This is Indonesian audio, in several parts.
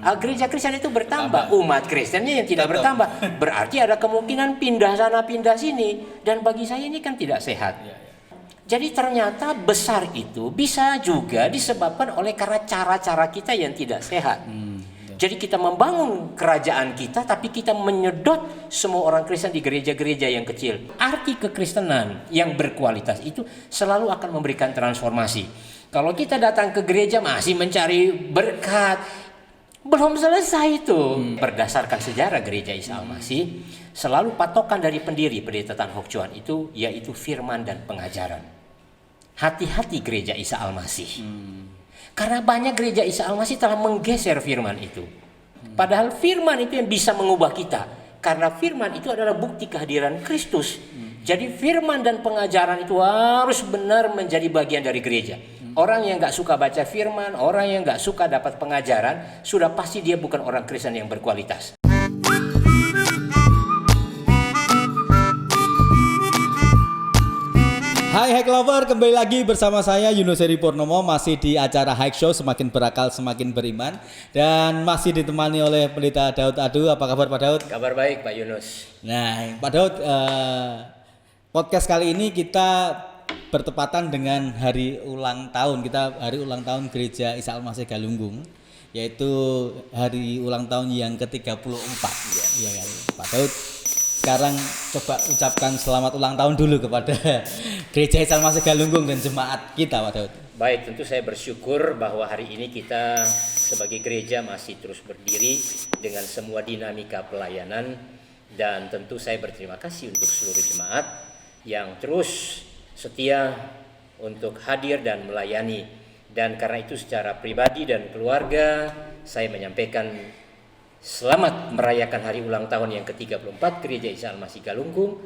Gereja Kristen itu bertambah, umat Kristennya yang tidak bertambah. Berarti ada kemungkinan pindah sana pindah sini, dan bagi saya ini kan tidak sehat. Jadi ternyata besar itu bisa juga disebabkan oleh karena cara-cara kita yang tidak sehat. Jadi kita membangun kerajaan kita, tapi kita menyedot semua orang Kristen di gereja-gereja yang kecil. Arti kekristenan yang berkualitas itu selalu akan memberikan transformasi. Kalau kita datang ke gereja masih mencari berkat, belum selesai itu. Berdasarkan sejarah gereja Isa Al-Masih, selalu patokan dari pendiri pendeta Tan Hock Chuan itu yaitu firman dan pengajaran. Hati-hati gereja Isa Al-Masih. Karena banyak gereja Isa Al-Masih telah menggeser firman itu. Padahal firman itu yang bisa mengubah kita. Karena firman itu adalah bukti kehadiran Kristus. Jadi firman dan pengajaran itu harus benar menjadi bagian dari gereja. Orang yang gak suka baca firman, orang yang gak suka dapat pengajaran, sudah pasti dia bukan orang Kristen yang berkualitas. Hai Hike Lover, kembali lagi bersama saya Yunus Heri Purnomo, masih di acara Hike Show Semakin Berakal Semakin Beriman, dan masih ditemani oleh Pendeta Daud Adu. Apa kabar Pak Daud? Kabar baik Pak Yunus. Nah Pak Daud, podcast kali ini kita bertepatan dengan hari ulang tahun. Kita hari ulang tahun Gereja Isa Al-Masih Galunggung, yaitu hari ulang tahun yang ke-34 ya kan Pak Daud. Sekarang coba ucapkan selamat ulang tahun dulu kepada Gereja Isa Al-Masih Galunggung dan jemaat kita Pak Daud. Baik, tentu saya bersyukur bahwa hari ini kita sebagai gereja masih terus berdiri dengan semua dinamika pelayanan, dan tentu saya berterima kasih untuk seluruh jemaat yang terus setia untuk hadir dan melayani. Dan karena itu secara pribadi dan keluarga saya menyampaikan selamat merayakan hari ulang tahun yang ke-34 Gereja Isa Al-Masih Galunggung.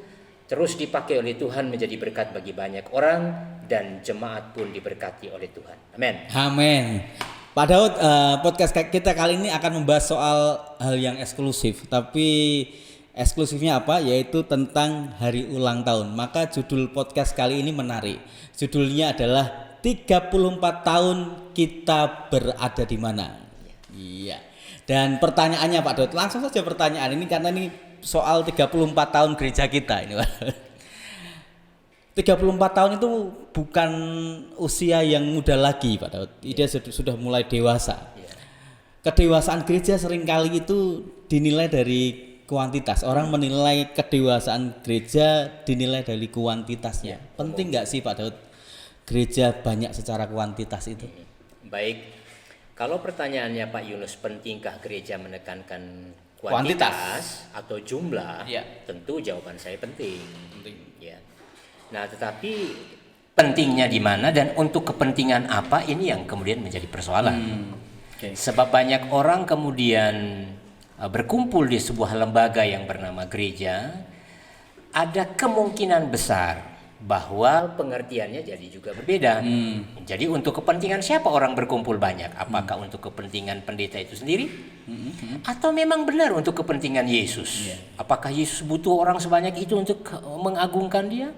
Terus dipakai oleh Tuhan menjadi berkat bagi banyak orang, dan jemaat pun diberkati oleh Tuhan. Amin. Amin. Pak Daud, podcast kita kali ini akan membahas soal hal yang eksklusif. Tapi eksklusifnya apa? Yaitu tentang hari ulang tahun. Maka judul podcast kali ini menarik. Judulnya adalah 34 tahun kita berada di mana. Iya. Dan pertanyaannya Pak Daud, langsung saja pertanyaan ini karena ini soal 34 tahun gereja kita ini Pak. 34 tahun itu bukan usia yang muda lagi Pak Daud. Dia sudah mulai dewasa. Kedewasaan gereja seringkali itu dinilai dari kuantitas. Orang menilai kedewasaan gereja dinilai dari kuantitasnya. Penting nggak sih Pak Daud gereja banyak secara kuantitas itu? Baik. Kalau pertanyaannya Pak Yunus, pentingkah gereja menekankan kuantitas atau jumlah? Tentu jawaban saya penting. Ya. Nah, tetapi pentingnya di mana dan untuk kepentingan apa, ini yang kemudian menjadi persoalan. Sebab banyak orang kemudian berkumpul di sebuah lembaga yang bernama gereja, ada kemungkinan besar bahwa pengertiannya jadi juga berbeda. Jadi untuk kepentingan siapa orang berkumpul banyak? Apakah untuk kepentingan pendeta itu sendiri? Atau memang benar untuk kepentingan Yesus? Apakah Yesus butuh orang sebanyak itu untuk mengagungkan dia?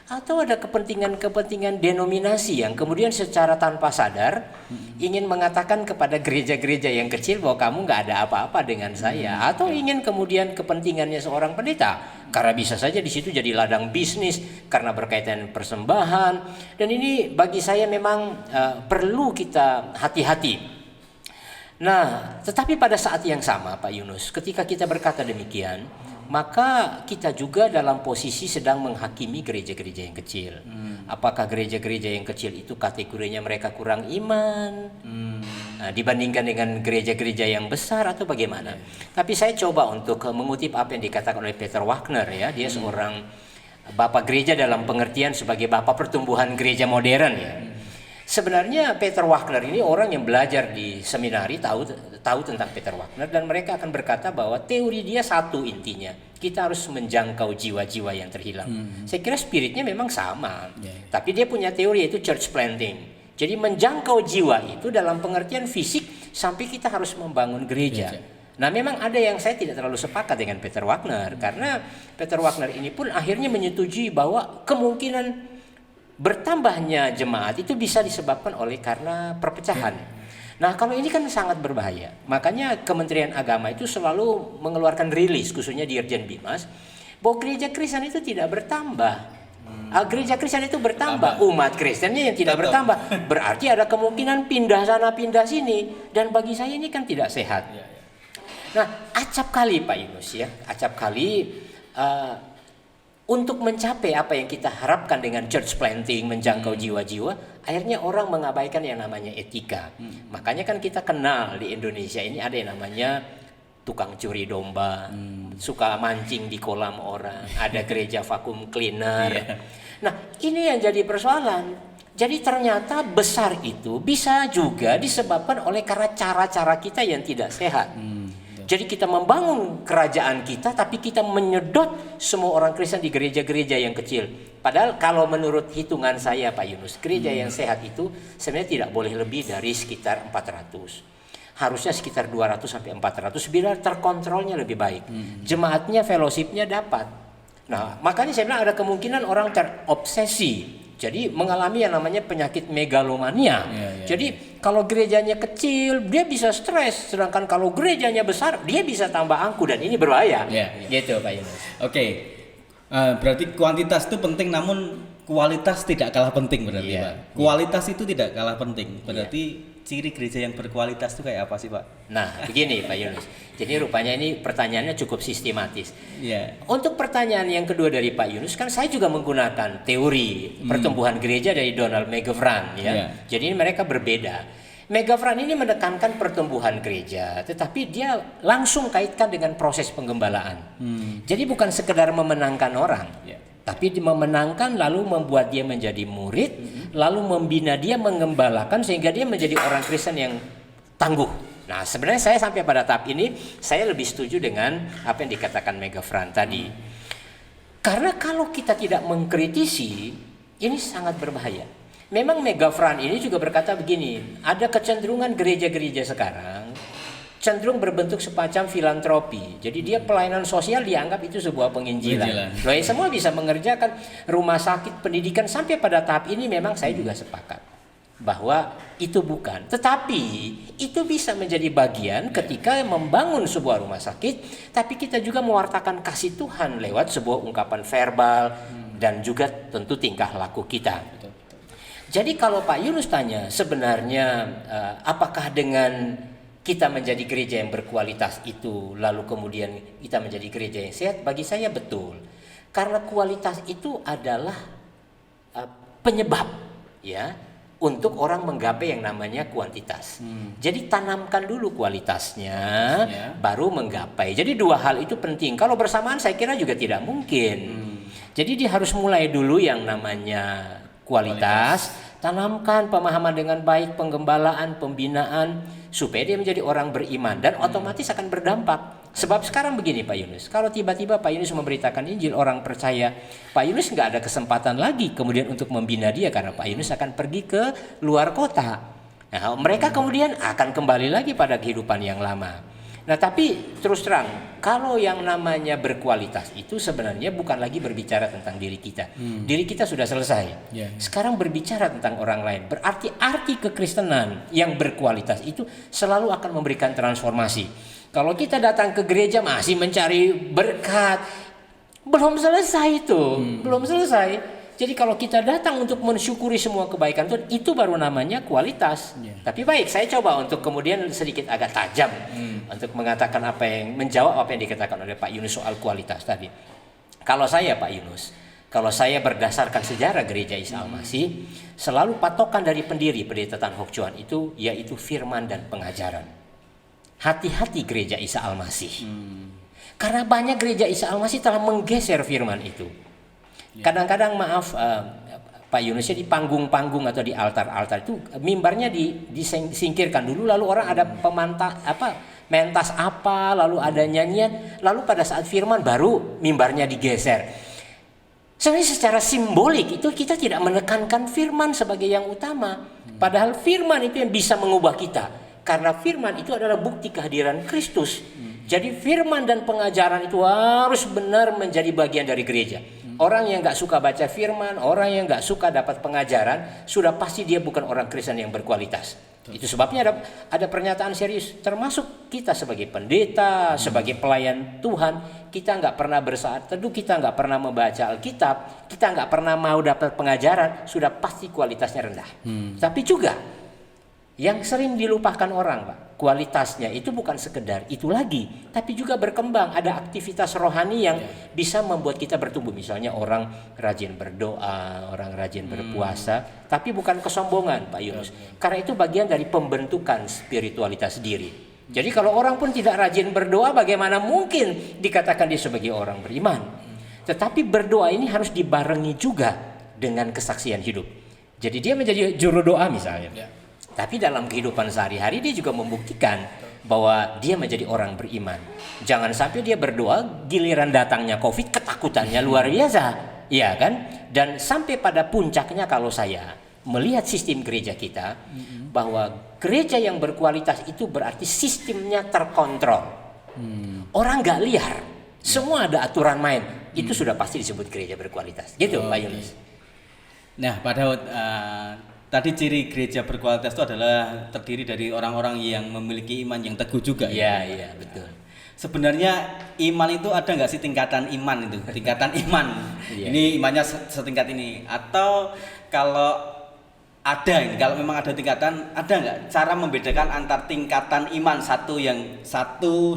Atau ada kepentingan-kepentingan denominasi yang kemudian secara tanpa sadar ingin mengatakan kepada gereja-gereja yang kecil bahwa kamu nggak ada apa-apa dengan saya, atau ingin kemudian kepentingannya seorang pendeta karena bisa saja di situ jadi ladang bisnis karena berkaitan persembahan. Dan ini bagi saya memang perlu kita hati-hati. Nah, tetapi pada saat yang sama Pak Yunus, ketika kita berkata demikian, maka kita juga dalam posisi sedang menghakimi gereja-gereja yang kecil. Apakah gereja-gereja yang kecil itu kategorinya mereka kurang iman dibandingkan dengan gereja-gereja yang besar atau bagaimana? Tapi saya coba untuk mengutip apa yang dikatakan oleh Peter Wagner ya. Dia seorang bapak gereja dalam pengertian sebagai bapak pertumbuhan gereja modern ya. Sebenarnya Peter Wagner ini orang yang belajar di seminari tahu tentang Peter Wagner, dan mereka akan berkata bahwa teori dia satu intinya, kita harus menjangkau jiwa-jiwa yang terhilang. Saya kira spiritnya memang sama, tapi dia punya teori yaitu church planting. Jadi menjangkau jiwa itu dalam pengertian fisik sampai kita harus membangun gereja. Nah, memang ada yang saya tidak terlalu sepakat dengan Peter Wagner, karena Peter Wagner ini pun akhirnya menyetujui bahwa kemungkinan bertambahnya jemaat itu bisa disebabkan oleh karena perpecahan. Nah, kalau ini kan sangat berbahaya. Makanya Kementerian Agama itu selalu mengeluarkan rilis, khususnya Dirjen Bimas, bahwa gereja Kristen itu tidak bertambah. Gereja Kristen itu bertambah, umat Kristennya yang tidak bertambah. Berarti ada kemungkinan pindah sana pindah sini, dan bagi saya ini kan tidak sehat. Nah, acap kali Pak Yunus ya, acap kali untuk mencapai apa yang kita harapkan dengan church planting, menjangkau jiwa-jiwa, akhirnya orang mengabaikan yang namanya etika. Makanya kan kita kenal di Indonesia ini ada yang namanya tukang curi domba, suka mancing di kolam orang, ada gereja vacuum cleaner. Nah, ini yang jadi persoalan. Jadi ternyata besar itu bisa juga disebabkan oleh karena cara-cara kita yang tidak sehat. Jadi kita membangun kerajaan kita, tapi kita menyedot semua orang Kristen di gereja-gereja yang kecil. Padahal kalau menurut hitungan saya Pak Yunus, gereja yang sehat itu sebenarnya tidak boleh lebih dari sekitar 400. Harusnya sekitar 200 sampai 400 biar terkontrolnya lebih baik. Jemaatnya, fellowshipnya dapat. Nah, makanya saya bilang ada kemungkinan orang terobsesi. Jadi mengalami yang namanya penyakit megalomania. Jadi kalau gerejanya kecil, dia bisa stres. Sedangkan kalau gerejanya besar, dia bisa tambah angku. Dan ini berbahaya. Gitu Pak Yunus. Oke. Berarti kuantitas itu penting, namun kualitas tidak kalah penting berarti Pak. Kualitas itu tidak kalah penting. Berarti ciri gereja yang berkualitas itu kayak apa sih Pak? Nah begini Pak Yunus. Jadi rupanya ini pertanyaannya cukup sistematis. Untuk pertanyaan yang kedua dari Pak Yunus, kan saya juga menggunakan teori pertumbuhan gereja dari Donald McGavran ya. Jadi mereka berbeda. McGavran ini menekankan pertumbuhan gereja, tetapi dia langsung kaitkan dengan proses penggembalaan. Jadi bukan sekedar memenangkan orang, tapi memenangkan lalu membuat dia menjadi murid, lalu membina dia, mengembalakan sehingga dia menjadi orang Kristen yang tangguh. Nah, sebenarnya saya sampai pada tahap ini saya lebih setuju dengan apa yang dikatakan McGavran tadi. Karena kalau kita tidak mengkritisi, ini sangat berbahaya. Memang McGavran ini juga berkata begini, ada kecenderungan gereja-gereja sekarang cenderung berbentuk semacam filantropi. Jadi dia pelayanan sosial dianggap itu sebuah penginjilan. Loh, ya semua bisa mengerjakan rumah sakit, pendidikan, sampai pada tahap ini memang saya juga sepakat bahwa itu bukan. Tetapi itu bisa menjadi bagian ketika membangun sebuah rumah sakit, tapi kita juga mewartakan kasih Tuhan lewat sebuah ungkapan verbal dan juga tentu tingkah laku kita. Jadi kalau Pak Yunus tanya sebenarnya apakah dengan kita menjadi gereja yang berkualitas itu lalu kemudian kita menjadi gereja yang sehat, bagi saya betul. Karena kualitas itu adalah penyebab ya untuk orang menggapai yang namanya kuantitas. Jadi tanamkan dulu kualitasnya baru menggapai. Jadi dua hal itu penting. Kalau bersamaan saya kira juga tidak mungkin. Jadi dia harus mulai dulu yang namanya kualitas, tanamkan pemahaman dengan baik, penggembalaan, pembinaan, supaya dia menjadi orang beriman dan otomatis akan berdampak. Sebab sekarang begini Pak Yunus, kalau tiba-tiba Pak Yunus memberitakan Injil, orang percaya, Pak Yunus nggak ada kesempatan lagi kemudian untuk membina dia karena Pak Yunus akan pergi ke luar kota. Nah, mereka kemudian akan kembali lagi pada kehidupan yang lama. Nah, tapi terus terang, kalau yang namanya berkualitas itu sebenarnya bukan lagi berbicara tentang diri kita. Diri kita sudah selesai. Sekarang berbicara tentang orang lain. Berarti arti kekristenan yang berkualitas itu selalu akan memberikan transformasi. Kalau kita datang ke gereja masih mencari berkat, belum selesai itu. Belum selesai. Jadi kalau kita datang untuk mensyukuri semua kebaikan Tuhan, itu baru namanya kualitas. Tapi baik, saya coba untuk kemudian sedikit agak tajam untuk mengatakan menjawab apa yang dikatakan oleh Pak Yunus soal kualitas tadi. Kalau saya Pak Yunus, kalau saya berdasarkan sejarah Gereja Isa Al-Masih, selalu patokan dari pendiri Pendeta Tan Hock Chuan itu yaitu firman dan pengajaran. Hati-hati Gereja Isa Al-Masih. Karena banyak Gereja Isa Al-Masih telah menggeser firman itu. Kadang-kadang maaf Pak Yunus, di panggung-panggung atau di altar-altar itu mimbarnya disingkirkan dulu, lalu orang ada mentas apa, lalu ada nyanyian, lalu pada saat firman baru mimbarnya digeser. Sebenarnya secara simbolik itu kita tidak menekankan firman sebagai yang utama, padahal firman itu yang bisa mengubah kita, karena firman itu adalah bukti kehadiran Kristus. Jadi firman dan pengajaran itu harus benar menjadi bagian dari gereja. Orang yang gak suka baca firman, orang yang gak suka dapat pengajaran, sudah pasti dia bukan orang Kristen yang berkualitas. Itu sebabnya ada pernyataan serius, termasuk kita sebagai pendeta, sebagai pelayan Tuhan, kita nggak pernah bersaat teduh, kita nggak pernah membaca Alkitab, kita nggak pernah mau dapat pengajaran, sudah pasti kualitasnya rendah. Tapi juga yang sering dilupakan orang, Pak, kualitasnya itu bukan sekedar itu lagi, tapi juga berkembang. Ada aktivitas rohani yang bisa membuat kita bertumbuh. Misalnya orang rajin berdoa, orang rajin berpuasa, tapi bukan kesombongan, Pak Yunus. Karena itu bagian dari pembentukan spiritualitas diri. Jadi kalau orang pun tidak rajin berdoa, bagaimana mungkin dikatakan dia sebagai orang beriman? Tetapi berdoa ini harus dibarengi juga dengan kesaksian hidup. Jadi dia menjadi juru doa misalnya. Tapi dalam kehidupan sehari-hari dia juga membuktikan bahwa dia menjadi orang beriman. Jangan sampai dia berdoa, giliran datangnya COVID, ketakutannya luar biasa, ya kan? Dan sampai pada puncaknya kalau saya melihat sistem gereja kita, bahwa gereja yang berkualitas itu berarti sistemnya terkontrol. Orang gak liar, semua ada aturan main. Itu sudah pasti disebut gereja berkualitas. Gitu, Pak Yunus. Nah, Pak Daud, tadi ciri gereja berkualitas itu adalah terdiri dari orang-orang yang memiliki iman yang teguh juga. Iya, betul. Sebenarnya iman itu ada nggak sih tingkatan iman itu? Tingkatan iman. Ini imannya setingkat ini. Atau kalau kalau memang ada tingkatan, ada nggak cara membedakan antar tingkatan iman satu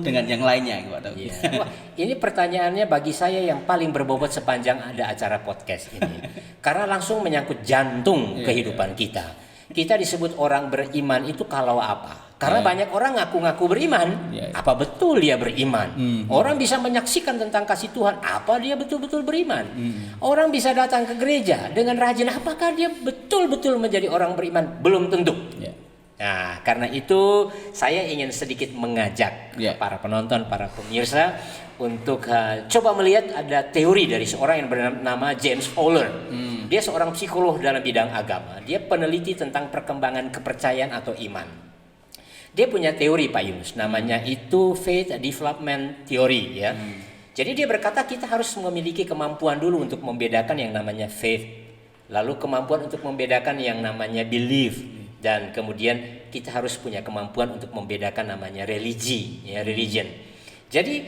dengan yang lainnya? Wah, ini pertanyaannya bagi saya yang paling berbobot sepanjang ada acara podcast ini. Karena langsung menyangkut jantung kehidupan kita. Kita disebut orang beriman itu kalau apa? Karena banyak orang ngaku-ngaku beriman. Apa betul dia beriman? Orang bisa menyaksikan tentang kasih Tuhan. Apa dia betul-betul beriman? Orang bisa datang ke gereja dengan rajin. Apakah dia betul-betul menjadi orang beriman? Belum tentu. Nah, karena itu saya ingin sedikit mengajak para penonton, para pemirsa untuk coba melihat ada teori dari seorang yang bernama James Fowler. Dia seorang psikolog dalam bidang agama. Dia peneliti tentang perkembangan kepercayaan atau iman. Dia punya teori, Pak Yunus, namanya itu Faith Development Theory, ya. Jadi dia berkata kita harus memiliki kemampuan dulu untuk membedakan yang namanya faith, lalu kemampuan untuk membedakan yang namanya belief, dan kemudian kita harus punya kemampuan untuk membedakan namanya religi, ya, religion. Jadi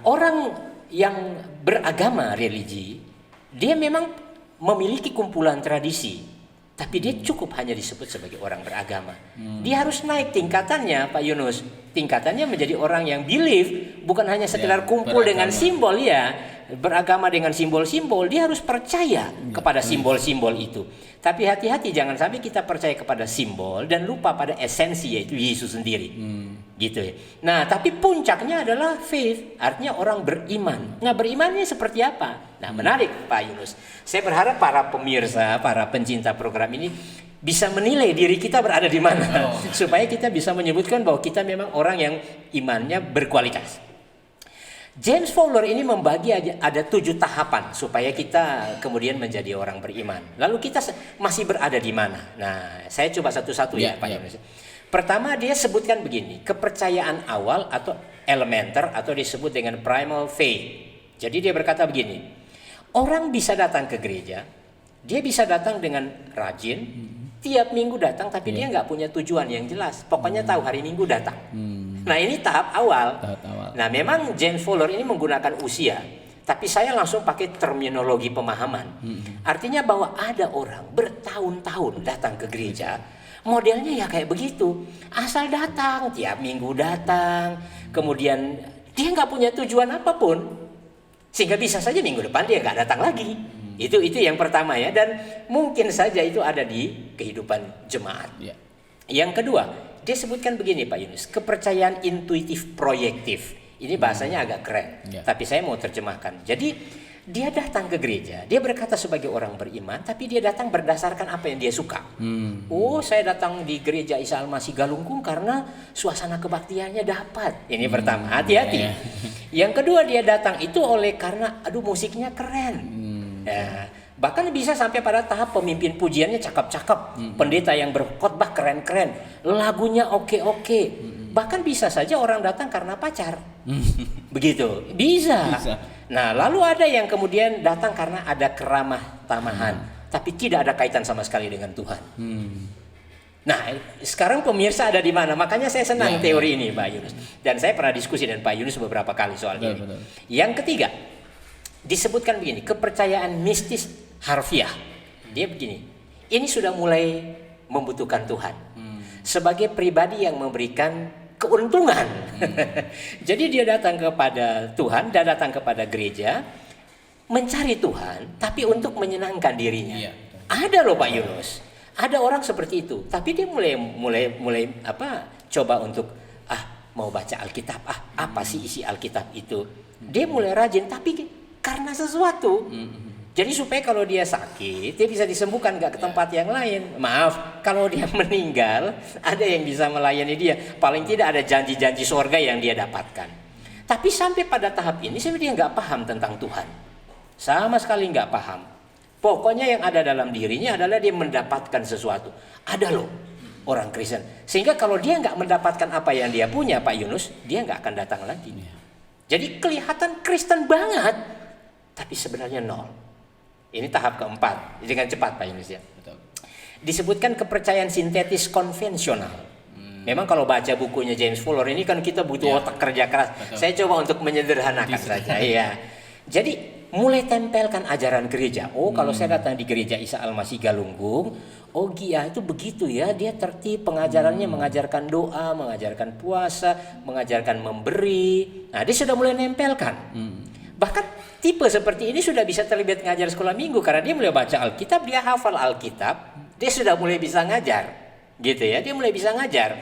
orang yang beragama religi, dia memang memiliki kumpulan tradisi. Tapi dia cukup hanya disebut sebagai orang beragama. Dia harus naik tingkatannya, Pak Yunus. Tingkatannya menjadi orang yang believe, bukan hanya sekedar kumpul beragama dengan simbol, ya. Beragama dengan simbol-simbol, dia harus percaya kepada simbol-simbol itu. Tapi hati-hati, jangan sampai kita percaya kepada simbol dan lupa pada esensi, yaitu Yesus sendiri. Gitu ya. Nah, tapi puncaknya adalah faith, artinya orang beriman. Nah, berimannya seperti apa? Nah, menarik, Pak Yunus. Saya berharap para pemirsa, para pencinta program ini bisa menilai diri kita berada di mana, supaya kita bisa menyebutkan bahwa kita memang orang yang imannya berkualitas. James Fowler ini membagi ada 7 tahapan supaya kita kemudian menjadi orang beriman. Lalu kita masih berada di mana? Nah, saya coba satu-satu ya, Pak Yunus. Pertama, dia sebutkan begini, kepercayaan awal atau elementer atau disebut dengan primal faith. Jadi dia berkata begini, orang bisa datang ke gereja, dia bisa datang dengan rajin, tiap minggu datang, tapi dia nggak punya tujuan yang jelas. Pokoknya tahu hari Minggu datang. Nah, ini tahap awal. Nah, memang James Fowler ini menggunakan usia, tapi saya langsung pakai terminologi pemahaman. Artinya bahwa ada orang bertahun-tahun datang ke gereja, modelnya ya kayak begitu. Asal datang, tiap minggu datang, kemudian dia nggak punya tujuan apapun, sehingga bisa saja minggu depan dia nggak datang lagi. Itu yang pertama, ya, dan mungkin saja itu ada di kehidupan jemaat. Yang kedua, dia sebutkan begini, Pak Yunus, kepercayaan intuitif proyektif. Ini bahasanya agak keren, tapi saya mau terjemahkan. Jadi dia datang ke gereja, dia berkata sebagai orang beriman, tapi dia datang berdasarkan apa yang dia suka. Oh, saya datang di gereja Isa Al-Masih Galunggung karena suasana kebaktiannya dapat. Ini pertama, hati-hati. Yang kedua, dia datang itu karena musiknya keren. Ya, bahkan bisa sampai pada tahap pemimpin pujiannya cakep-cakep, pendeta yang berkhotbah keren-keren, lagunya oke-oke. Bahkan bisa saja orang datang karena pacar. Begitu, bisa. Nah, lalu ada yang kemudian datang karena ada keramah tamahan, tapi tidak ada kaitan sama sekali dengan Tuhan. Nah, sekarang pemirsa ada di mana? Makanya saya senang teori ini, Pak Yunus. Dan saya pernah diskusi dengan Pak Yunus beberapa kali soal ini. Betul. Yang ketiga, disebutkan begini, kepercayaan mistis harfiah. Dia begini, ini sudah mulai membutuhkan Tuhan. Sebagai pribadi yang memberikan keuntungan. Jadi dia datang kepada Tuhan, dia datang kepada gereja, mencari Tuhan, tapi untuk menyenangkan dirinya. Ada loh Pak Yunus. Ada orang seperti itu, tapi dia mulai coba untuk mau baca Alkitab, apa sih isi Alkitab itu? Dia mulai rajin, tapi karena sesuatu. Jadi supaya kalau dia sakit, dia bisa disembuhkan nggak ke tempat yang lain. Maaf, kalau dia meninggal, ada yang bisa melayani dia. Paling tidak ada janji-janji surga yang dia dapatkan. Tapi sampai pada tahap ini, sebenarnya dia nggak paham tentang Tuhan, sama sekali nggak paham. Pokoknya yang ada dalam dirinya adalah dia mendapatkan sesuatu. Ada loh orang Kristen. Sehingga kalau dia nggak mendapatkan apa yang dia punya, Pak Yunus, dia nggak akan datang lagi. Jadi kelihatan Kristen banget, tapi sebenarnya nol. Ini tahap keempat. Dengan cepat Pak Yunus ya. Betul. Disebutkan kepercayaan sintetis konvensional. Memang kalau baca bukunya James Fuller ini kan kita butuh otak kerja keras. Betul. Saya coba untuk menyederhanakan saja. Iya. Jadi mulai tempelkan ajaran gereja. Kalau saya datang di gereja Isa Al-Masih Galunggung, Gia itu begitu ya, dia tertib pengajarannya, mengajarkan doa, mengajarkan puasa, mengajarkan memberi. Nah, dia sudah mulai nempelkan. Bahkan tipe seperti ini sudah bisa terlibat ngajar sekolah minggu karena dia mulai baca Alkitab, dia hafal Alkitab, dia sudah mulai bisa ngajar. Gitu ya, dia mulai bisa ngajar.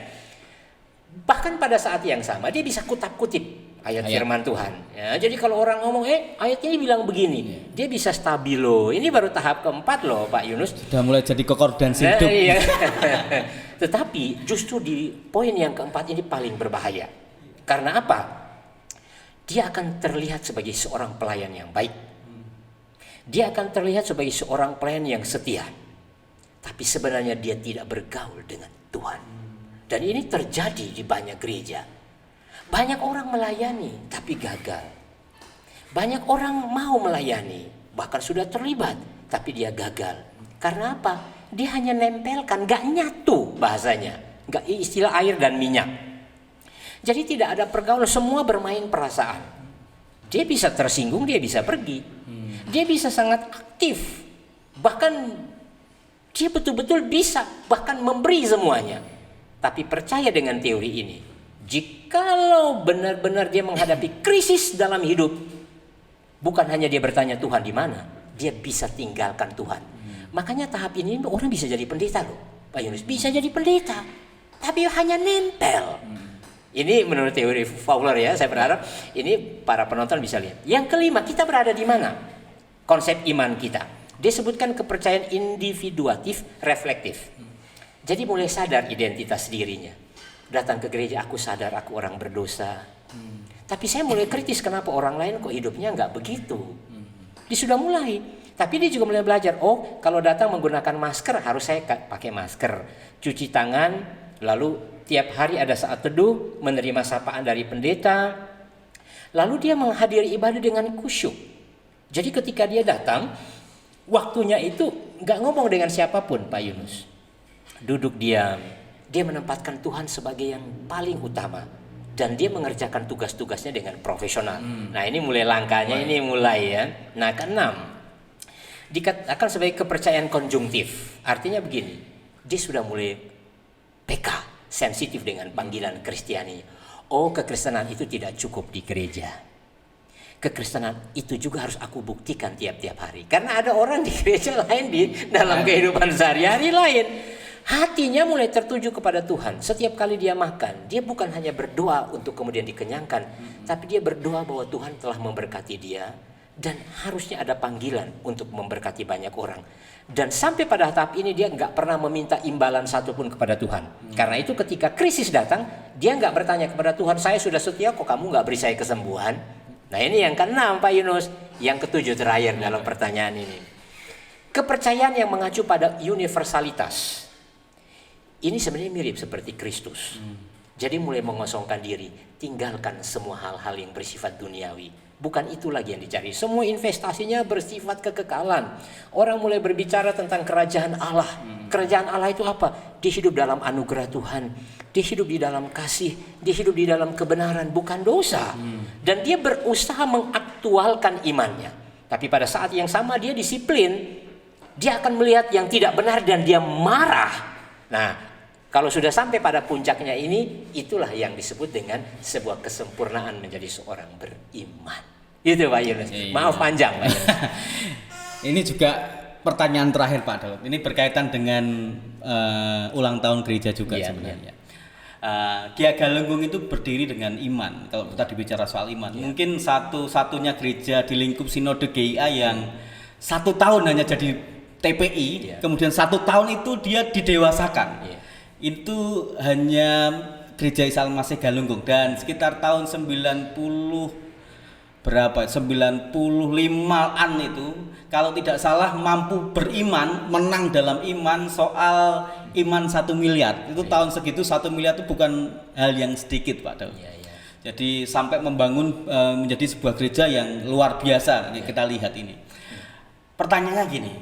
Bahkan pada saat yang sama dia bisa kutip ayat firman Tuhan. Ya, jadi kalau orang ngomong, ayat ini bilang begini, dia bisa stabilo. Ini baru tahap keempat loh, Pak Yunus. Sudah mulai jadi kokordansi hidup. Iya. Tetapi justru di poin yang keempat ini paling berbahaya. Karena apa? Dia akan terlihat sebagai seorang pelayan yang baik. Dia akan terlihat sebagai seorang pelayan yang setia. Tapi sebenarnya dia tidak bergaul dengan Tuhan. Dan ini terjadi di banyak gereja. Banyak orang melayani tapi gagal. Banyak orang mau melayani, bahkan sudah terlibat, tapi dia gagal. Karena apa? Dia hanya nempelkan, gak nyatu bahasanya. Gak istilah air dan minyak. Jadi tidak ada pergaulan, semua bermain perasaan. Dia bisa tersinggung, dia bisa pergi. Dia bisa sangat aktif. Bahkan dia betul-betul bisa bahkan memberi semuanya. Tapi percaya dengan teori ini. Jikalau benar-benar dia menghadapi krisis dalam hidup, bukan hanya dia bertanya Tuhan di mana, dia bisa tinggalkan Tuhan. Makanya tahap ini orang bisa jadi pendeta loh, Pak Yunus, bisa jadi pendeta, tapi hanya nempel. Ini menurut teori Fowler ya, saya berharap ini para penonton bisa lihat. Yang kelima, kita berada di mana? Konsep iman kita. Dia sebutkan kepercayaan individuatif, reflektif. Jadi mulai sadar identitas dirinya. Datang ke gereja, aku sadar aku orang berdosa. Tapi saya mulai kritis, kenapa orang lain kok hidupnya nggak begitu. Dia sudah mulai. Tapi dia juga mulai belajar, kalau datang menggunakan masker, harus saya pakai masker. Cuci tangan, lalu tiap hari ada saat teduh, menerima sapaan dari pendeta. Lalu dia menghadiri ibadah dengan khusyuk. Jadi ketika dia datang, waktunya itu nggak ngomong dengan siapapun, Pak Yunus. Duduk diam. Dia menempatkan Tuhan sebagai yang paling utama. Dan dia mengerjakan tugas-tugasnya dengan profesional. Nah ini mulai langkahnya, ini mulai ya. Nah keenam, dikatakan sebagai kepercayaan konjungtif. Artinya begini, dia sudah mulai PK, sensitif dengan panggilan Kristiani. Kekristenan itu tidak cukup di gereja. Kekristenan itu juga harus aku buktikan tiap-tiap hari. Karena ada orang di gereja lain, di dalam kehidupan sehari-hari lain. Hatinya mulai tertuju kepada Tuhan. Setiap kali dia makan, dia bukan hanya berdoa untuk kemudian dikenyangkan, tapi dia berdoa bahwa Tuhan telah memberkati dia dan harusnya ada panggilan untuk memberkati banyak orang. Dan sampai pada tahap ini dia nggak pernah meminta imbalan satupun kepada Tuhan. Karena itu ketika krisis datang, dia nggak bertanya kepada Tuhan, saya sudah setia kok kamu nggak beri saya kesembuhan. Nah ini yang keenam Pak Yunus. Yang ketujuh terakhir dalam pertanyaan ini. Kepercayaan yang mengacu pada universalitas. Ini sebenarnya mirip seperti Kristus. Jadi mulai mengosongkan diri, tinggalkan semua hal-hal yang bersifat duniawi. Bukan itu lagi yang dicari. Semua investasinya bersifat kekekalan. Orang mulai berbicara tentang kerajaan Allah. Kerajaan Allah itu apa? Dia hidup dalam anugerah Tuhan. Dia hidup di dalam kasih. Dia hidup di dalam kebenaran, bukan dosa. Dan dia berusaha mengaktualkan imannya. Tapi pada saat yang sama dia disiplin. Dia akan melihat yang tidak benar dan dia marah. Nah, kalau sudah sampai pada puncaknya ini, itulah yang disebut dengan sebuah kesempurnaan menjadi seorang beriman. Itu Pak Yunus. Maaf panjang Pak Yunus. Ini juga pertanyaan terakhir Pak Daud. Ini berkaitan dengan ulang tahun gereja juga sebenarnya. Gia Galunggung itu berdiri dengan iman. Kalau kita bicara soal iman, mungkin satu-satunya gereja di lingkup sinode GIA yang 1 tahun hanya jadi TPI, kemudian 1 tahun itu dia didewasakan. Itu hanya Gereja Isa Al-Masih Galunggung, dan sekitar tahun 95-an itu kalau tidak salah mampu beriman, menang dalam iman soal iman 1 miliar. Itu tahun segitu 1 miliar itu bukan hal yang sedikit Pak Daud. Jadi sampai membangun menjadi sebuah gereja yang luar biasa kita lihat ini. Pertanyaannya gini,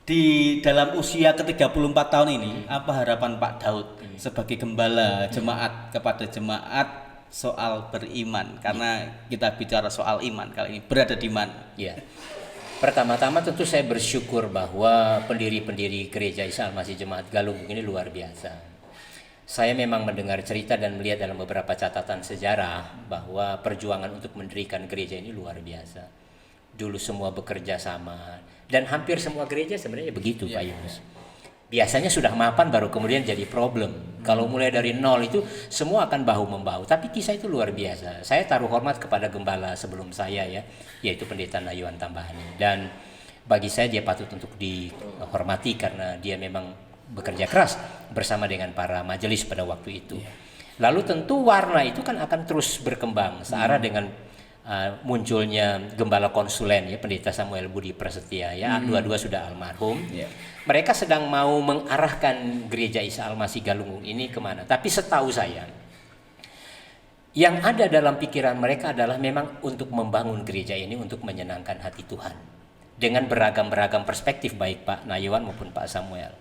di dalam usia ke-34 tahun ini, apa harapan Pak Daud sebagai gembala jemaat kepada jemaat soal beriman? Karena kita bicara soal iman kali ini, berada di mana? Ya. Pertama-tama tentu saya bersyukur bahwa pendiri-pendiri Gereja Isa Al-Masih Jemaat Galunggung ini luar biasa. Saya memang mendengar cerita dan melihat dalam beberapa catatan sejarah bahwa perjuangan untuk mendirikan gereja ini luar biasa. Dulu semua bekerja sama. Dan hampir semua gereja sebenarnya begitu Pak Yunus. Biasanya sudah mapan baru kemudian jadi problem. Kalau mulai dari nol itu semua akan bahu-membahu. Tapi kisah itu luar biasa. Saya taruh hormat kepada gembala sebelum saya ya, yaitu Pendeta Nayuan Tambahani. Dan bagi saya dia patut untuk dihormati karena dia memang bekerja keras bersama dengan para majelis pada waktu itu. Lalu tentu warna itu kan akan terus berkembang searah dengan munculnya gembala konsulen ya, Pendeta Samuel Budi Prasetya ya, dua-dua sudah almarhum. Mereka sedang mau mengarahkan Gereja Isa Al-Masih Galunggung ini kemana? Tapi setahu saya, yang ada dalam pikiran mereka adalah memang untuk membangun gereja ini untuk menyenangkan hati Tuhan dengan beragam-beragam perspektif, baik Pak Nayuan maupun Pak Samuel.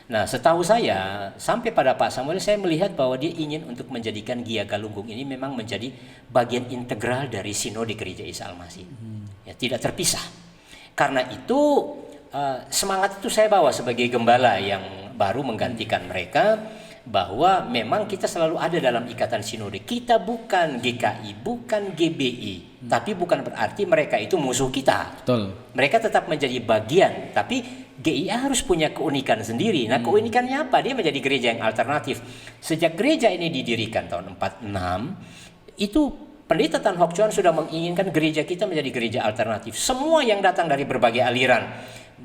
Nah, setahu saya sampai pada Pak Samuel, saya melihat bahwa dia ingin untuk menjadikan Gia Galunggung ini memang menjadi bagian integral dari sinode Gereja Isa Al-Masih. Ya, tidak terpisah. Karena itu semangat itu saya bawa sebagai gembala yang baru menggantikan mereka, bahwa memang kita selalu ada dalam ikatan sinode. Kita bukan GKI, bukan GBI, tapi bukan berarti mereka itu musuh kita. Betul. Mereka tetap menjadi bagian, tapi GIA harus punya keunikan sendiri. Nah, keunikannya apa? Dia menjadi gereja yang alternatif. Sejak gereja ini didirikan tahun 46, itu Pendeta Tan Hock Chuan sudah menginginkan gereja kita menjadi gereja alternatif. Semua yang datang dari berbagai aliran,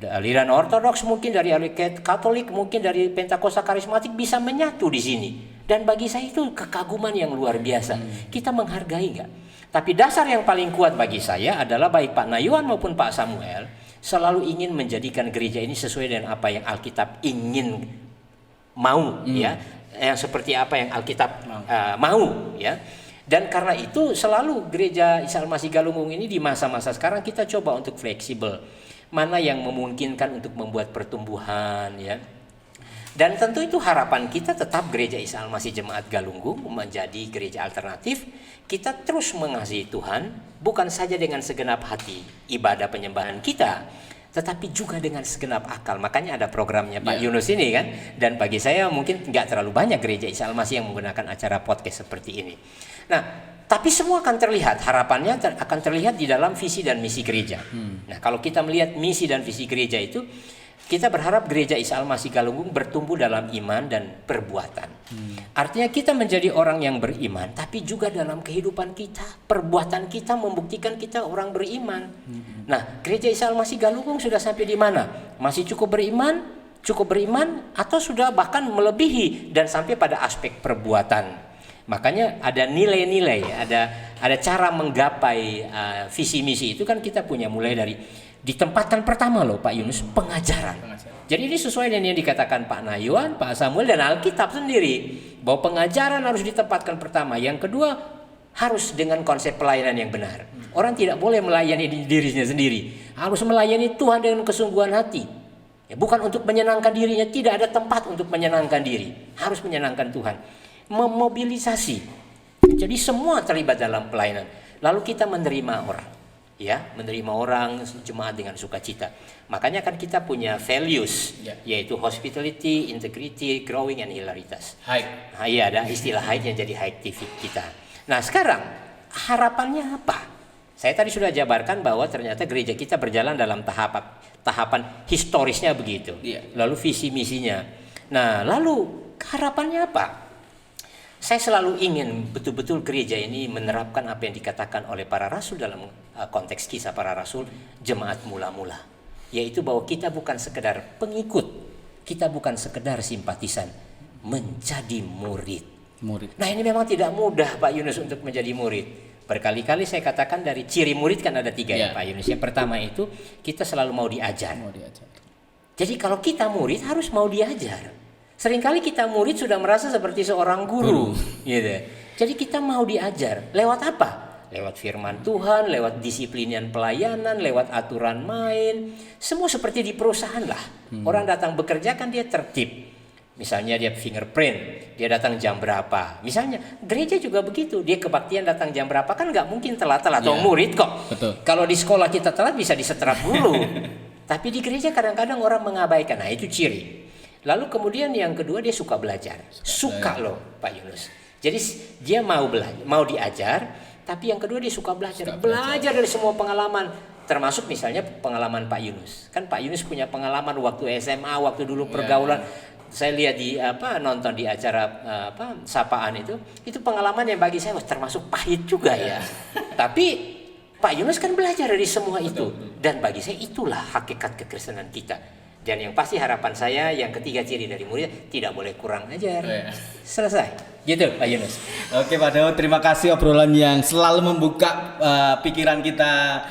aliran Ortodoks, mungkin dari aliran Katolik, mungkin dari Pentakosta Karismatik, bisa menyatu di sini. Dan bagi saya itu kekaguman yang luar biasa. Kita menghargai nggak? Tapi dasar yang paling kuat bagi saya adalah baik Pak Nayuan maupun Pak Samuel selalu ingin menjadikan gereja ini sesuai dengan apa yang Alkitab ingin mau, ya, yang seperti apa yang Alkitab mau, ya. Dan karena itu selalu Gereja Isa Al-Masih Galunggung ini di masa-masa sekarang kita coba untuk fleksibel, mana yang memungkinkan untuk membuat pertumbuhan, ya. Dan tentu itu harapan kita tetap Gereja Isa Al-Masih Jemaat Galunggung menjadi gereja alternatif. Kita terus mengasihi Tuhan, bukan saja dengan segenap hati ibadah penyembahan kita, tetapi juga dengan segenap akal. Makanya ada programnya Pak Yunus ini kan. Dan bagi saya mungkin nggak terlalu banyak Gereja Isa Al-Masih yang menggunakan acara podcast seperti ini. Nah, tapi semua akan terlihat, harapannya akan terlihat di dalam visi dan misi gereja. Nah, kalau kita melihat misi dan visi gereja itu, kita berharap Gereja Isa Al-Masih Galunggung bertumbuh dalam iman dan perbuatan. Artinya kita menjadi orang yang beriman, tapi juga dalam kehidupan kita, perbuatan kita membuktikan kita orang beriman. Nah, Gereja Isa Al-Masih Galunggung sudah sampai di mana? Masih cukup beriman, atau sudah bahkan melebihi dan sampai pada aspek perbuatan. Makanya ada nilai-nilai, ada cara menggapai visi misi itu kan kita punya, mulai dari di tempatan pertama loh Pak Yunus, pengajaran. Jadi ini sesuai dengan yang dikatakan Pak Nayuan, Pak Samuel dan Alkitab sendiri, bahwa pengajaran harus ditempatkan pertama. Yang kedua, harus dengan konsep pelayanan yang benar. Orang tidak boleh melayani dirinya sendiri, harus melayani Tuhan dengan kesungguhan hati. Ya, bukan untuk menyenangkan dirinya, tidak ada tempat untuk menyenangkan diri, harus menyenangkan Tuhan. Memobilisasi, jadi semua terlibat dalam pelayanan. Lalu kita menerima orang, ya, menerima orang jemaat dengan sukacita. Makanya kan kita punya values, yaitu hospitality, integrity, growing, and hilaritas. Iya, ada istilah high yang jadi high TV kita. Nah sekarang harapannya apa? Saya tadi sudah jabarkan bahwa ternyata gereja kita berjalan dalam tahapan historisnya begitu. Lalu visi misinya. Nah lalu harapannya apa? Saya selalu ingin betul-betul gereja ini menerapkan apa yang dikatakan oleh para rasul dalam konteks kisah para rasul, jemaat mula-mula. Yaitu bahwa kita bukan sekedar pengikut, kita bukan sekedar simpatisan, menjadi murid. Nah ini memang tidak mudah Pak Yunus untuk menjadi murid. Berkali-kali saya katakan dari ciri murid kan ada 3 ya Pak Yunus. Yang pertama itu kita selalu mau diajar. Jadi kalau kita murid harus mau diajar. Seringkali kita murid sudah merasa seperti seorang guru. Gitu. Jadi kita mau diajar. Lewat apa? Lewat firman Tuhan, lewat disiplinian pelayanan, lewat aturan main. Semua seperti di perusahaan lah. Orang datang bekerja kan dia tertib. Misalnya dia fingerprint, dia datang jam berapa. Misalnya gereja juga begitu, dia kebaktian datang jam berapa, kan nggak mungkin telat-telat atau murid kok. Betul. Kalau di sekolah kita telat bisa disetrap dulu. Tapi di gereja kadang-kadang orang mengabaikan. Nah itu ciri. Lalu kemudian yang kedua dia suka belajar. Suka loh Pak Yunus. Jadi dia mau belajar, mau diajar, tapi yang kedua dia suka belajar. Belajar dari semua pengalaman. Termasuk misalnya pengalaman Pak Yunus. Kan Pak Yunus punya pengalaman waktu SMA, waktu dulu pergaulan. Saya lihat di nonton di acara sapaan itu pengalaman yang bagi saya termasuk pahit juga ya. Tapi Pak Yunus kan belajar dari semua itu. Dan bagi saya itulah hakikat kekristenan kita. Dan yang pasti harapan saya yang ketiga ciri dari murid, tidak boleh kurang ajar. Selesai. Gitu Pak Yunus. Oke Pak Daud, terima kasih obrolan yang selalu membuka pikiran kita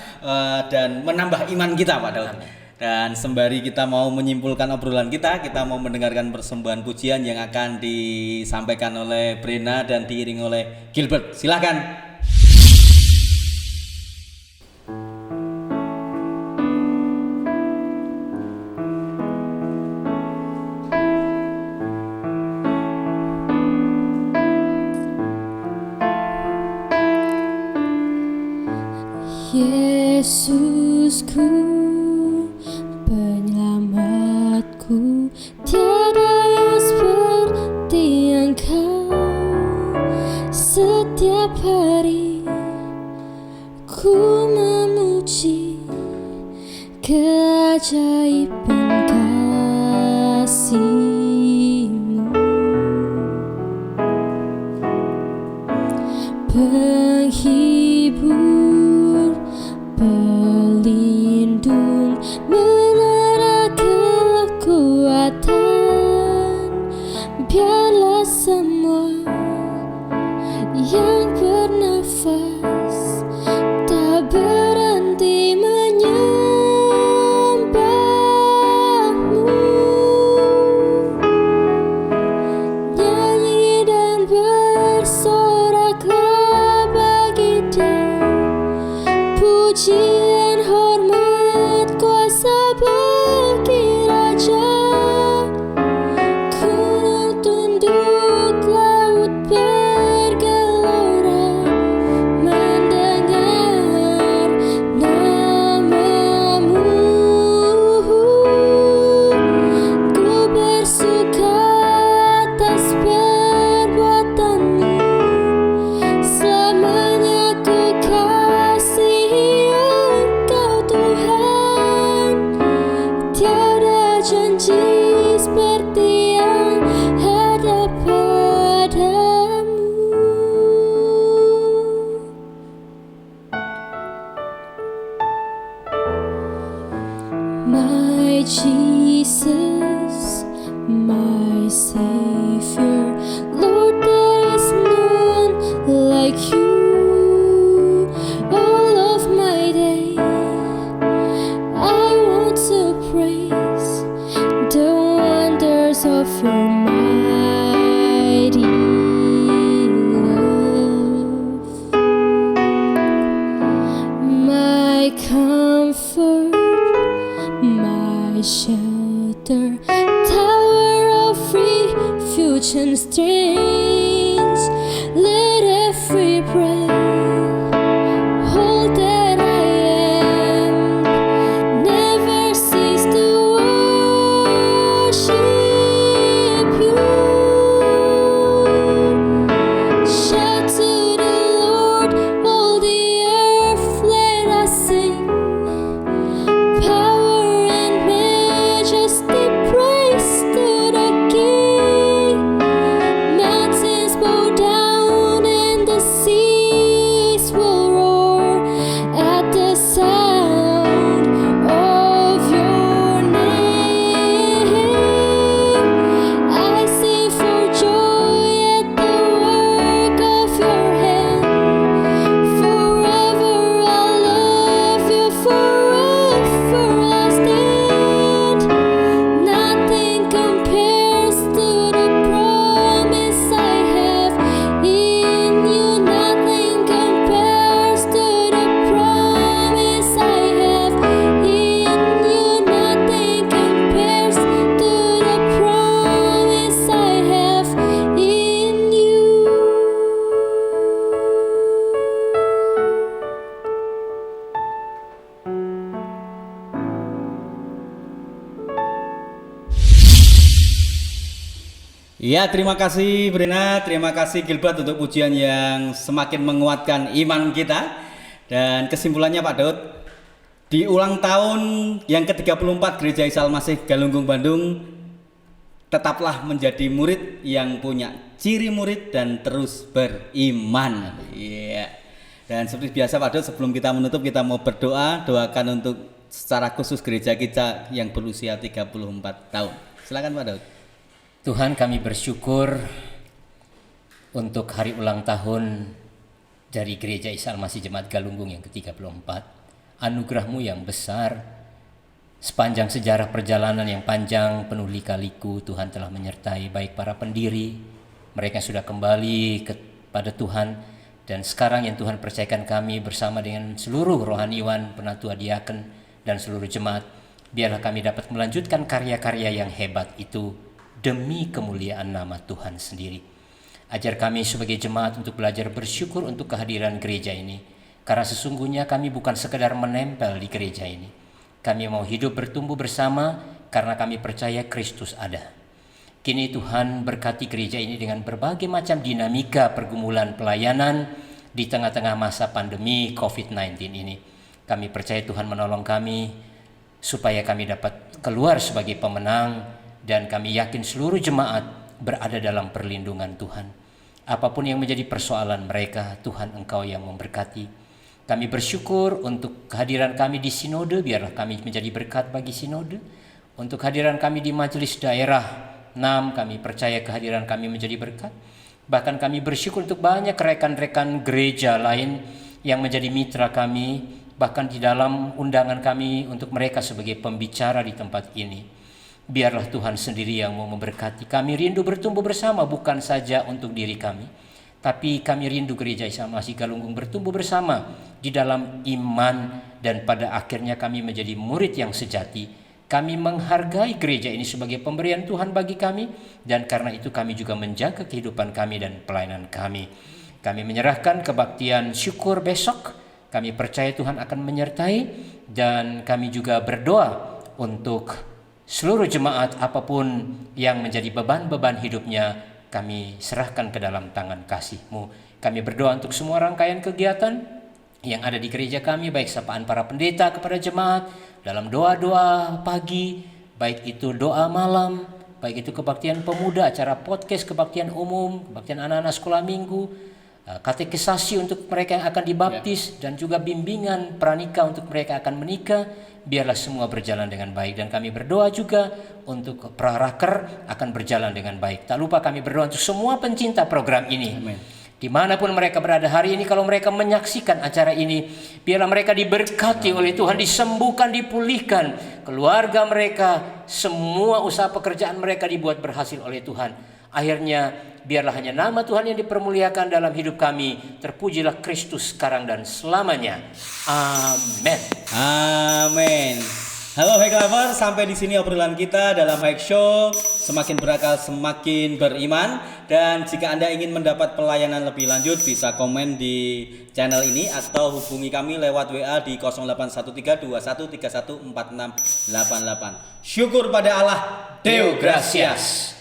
dan menambah iman kita Pak Daud. Amin. Dan sembari kita mau menyimpulkan obrolan kita mau mendengarkan persembahan pujian yang akan disampaikan oleh Brena dan diiringi oleh Gilbert. Silakan. Yesusku, penyelamatku, tiada yang seperti Engkau. Setiap hari ku memuji keajaiban kasih-Mu, penghibur, pelindung, menara kekuatan. Biarlah semua yang bernafas tak berhenti menyembah-Mu, nyanyi dan bersoraklah bagi Dia, pujian, hormat, kuasa bagi Raja. Gunung tunduk, laut bergelora mendengar nama-Mu. Ku bersuka atas perbuatan-Mu, selamanya ku kasihi Engkau Tuhan. Tiada janji seperti yang ada padamu. My Jesus, my Savior, Lord, there is none like You. All of my day I want to praise the wonders of Your mighty love. my shelter, tower of refuge and strength. Let every breath hold that I am, never cease to worship you. Shout to the Lord, all the earth, let us sing. Power and majesty, praise to the King. Mountains bow down and the seas will roar at the sound of your name. I sing for joy at the work of your hand. Forever I'll love you, forever I'll stand. Nothing compares to the promise I have in you. Nothing compares to the promise I have in you. Nothing compares to the promise I have in you. Ya, terima kasih Brena, terima kasih Gilbert untuk pujian yang semakin menguatkan iman kita. Dan kesimpulannya Pak Daud, di ulang tahun yang ke-34 Gereja Isa Al-Masih Galunggung Bandung, tetaplah menjadi murid yang punya ciri murid dan terus beriman. Iya. Dan seperti biasa Pak Daud, sebelum kita menutup kita mau berdoa, doakan untuk secara khusus gereja kita yang berusia 34 tahun. Silakan Pak Daud. Tuhan, kami bersyukur untuk hari ulang tahun dari Gereja Isa Al-Masih Jemaat Galunggung yang ke-34. Anugerah-Mu yang besar, sepanjang sejarah perjalanan yang panjang penuh lika-liku, Tuhan telah menyertai baik para pendiri, mereka sudah kembali kepada Tuhan, dan sekarang yang Tuhan percayakan kami bersama dengan seluruh rohaniwan, penatua diaken, dan seluruh jemaat, biarlah kami dapat melanjutkan karya-karya yang hebat itu demi kemuliaan nama Tuhan sendiri. Ajar kami sebagai jemaat untuk belajar bersyukur untuk kehadiran gereja ini, karena sesungguhnya kami bukan sekedar menempel di gereja ini. Kami mau hidup bertumbuh bersama karena kami percaya Kristus ada. Kini Tuhan berkati gereja ini dengan berbagai macam dinamika pergumulan pelayanan di tengah-tengah masa pandemi COVID-19 ini. Kami percaya Tuhan menolong kami supaya kami dapat keluar sebagai pemenang, dan kami yakin seluruh jemaat berada dalam perlindungan Tuhan. Apapun yang menjadi persoalan mereka, Tuhan Engkau yang memberkati. Kami bersyukur untuk kehadiran kami di sinode, biarlah kami menjadi berkat bagi sinode. Untuk kehadiran kami di majelis daerah 6, kami percaya kehadiran kami menjadi berkat. Bahkan kami bersyukur untuk banyak rekan-rekan gereja lain yang menjadi mitra kami, bahkan di dalam undangan kami untuk mereka sebagai pembicara di tempat ini. Biarlah Tuhan sendiri yang mau memberkati. Kami rindu bertumbuh bersama, bukan saja untuk diri kami, tapi kami rindu Gereja Isa Al-Masih Galunggung bertumbuh bersama di dalam iman, dan pada akhirnya kami menjadi murid yang sejati. Kami menghargai gereja ini sebagai pemberian Tuhan bagi kami, dan karena itu kami juga menjaga kehidupan kami dan pelayanan kami. Kami menyerahkan kebaktian syukur besok. Kami percaya Tuhan akan menyertai, dan kami juga berdoa untuk seluruh jemaat, apapun yang menjadi beban-beban hidupnya, kami serahkan ke dalam tangan kasih-Mu. Kami berdoa untuk semua rangkaian kegiatan yang ada di gereja kami, baik sapaan para pendeta kepada jemaat, dalam doa-doa pagi, baik itu doa malam, baik itu kebaktian pemuda, acara podcast kebaktian umum, kebaktian anak-anak sekolah minggu, katekisasi untuk mereka yang akan dibaptis, dan juga bimbingan pranikah untuk mereka akan menikah. Biarlah semua berjalan dengan baik, dan kami berdoa juga untuk praraker akan berjalan dengan baik. Tak lupa kami berdoa untuk semua pencinta program ini. Amen. Dimanapun mereka berada hari ini, kalau mereka menyaksikan acara ini, biarlah mereka diberkati oleh Tuhan, disembuhkan, dipulihkan. Keluarga mereka, semua usaha pekerjaan mereka dibuat berhasil oleh Tuhan. Akhirnya biarlah hanya nama Tuhan yang dipermuliakan dalam hidup kami. Terpujilah Kristus sekarang dan selamanya. Amin. Amin. Halo Hike Lover, sampai di sini obrolan kita dalam Hike Show. Semakin berakal, semakin beriman. Dan jika Anda ingin mendapat pelayanan lebih lanjut, bisa komen di channel ini atau hubungi kami lewat WA di 081321314688. Syukur pada Allah, Deo Gracias.